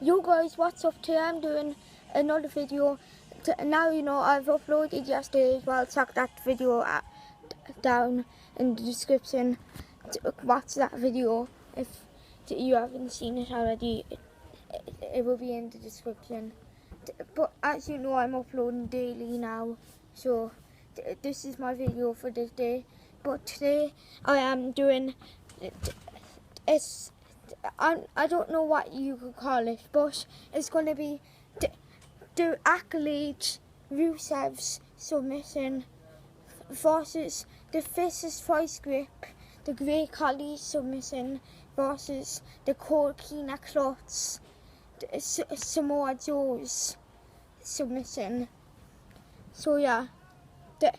Yo guys, what's up? Today I'm doing another video. Now you know I've uploaded yesterday as well. Check that video down in the description. Watch that video if you haven't seen it already. It will be in the description. But as you know, I'm uploading daily now, so this is my video for this day. But today I am doing I don't know what you could call it, but it's going to be the accolade Rusev's submission versus the fastest vice grip, the Great Khali submission versus the Cochina clots, Samoa Joe's submission. So yeah, the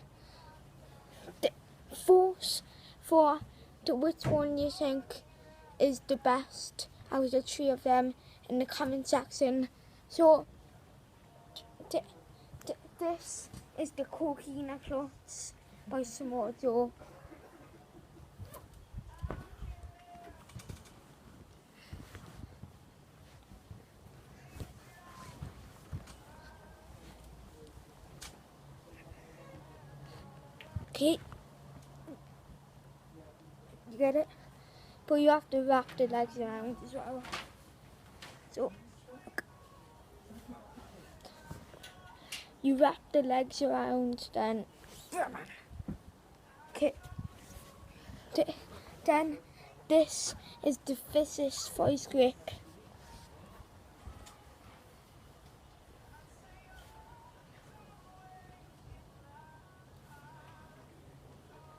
vote for which one you think is the best out of the three of them in the comment section. So this is the Cochina clots by Samoa Joe. Okay, you get it? But you have to wrap the legs around as well. So you wrap the legs around, then okay. Then this is the fastest vice grip.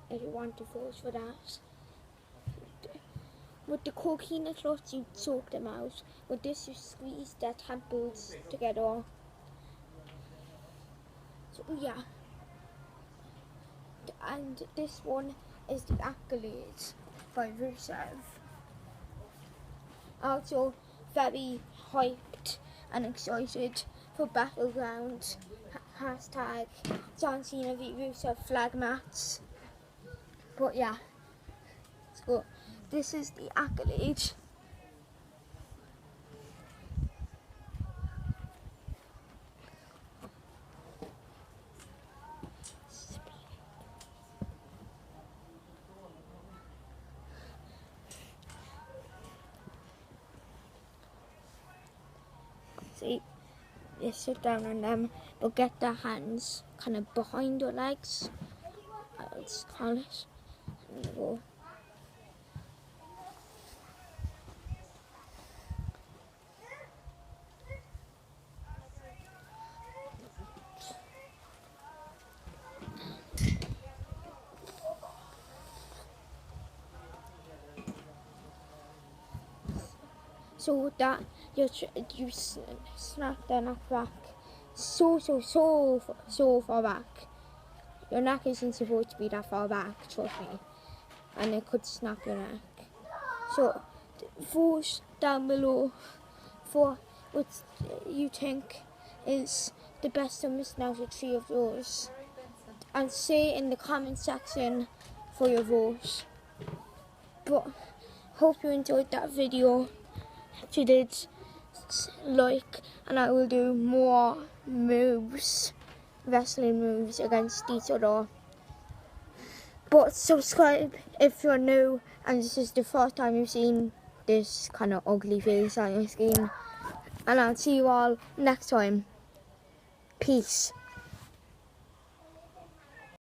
If you want to vote for that. With the Cochina clots, you soak them out. With this, you squeeze their temples together. So yeah. And this one is the accolade by Rusev. Also very hyped and excited for Battleground. Hashtag John Cena v Rusev flag match. But yeah, so this is the accolade. See, you sit down on them, but get their hands kind of behind your legs. Let's call it. And you go. So with that, you snap their neck back so far back. Your neck isn't supposed to be that far back, trust me, and it could snap your neck. So vote down below for what you think is the best submission out of three of those, and say in the comment section for your vote. But hope you enjoyed that video. If you did, like, and I will do more moves, wrestling moves against each other. But subscribe if you're new and this is the first time you've seen this kind of ugly face on your screen. And I'll see you all next time. Peace.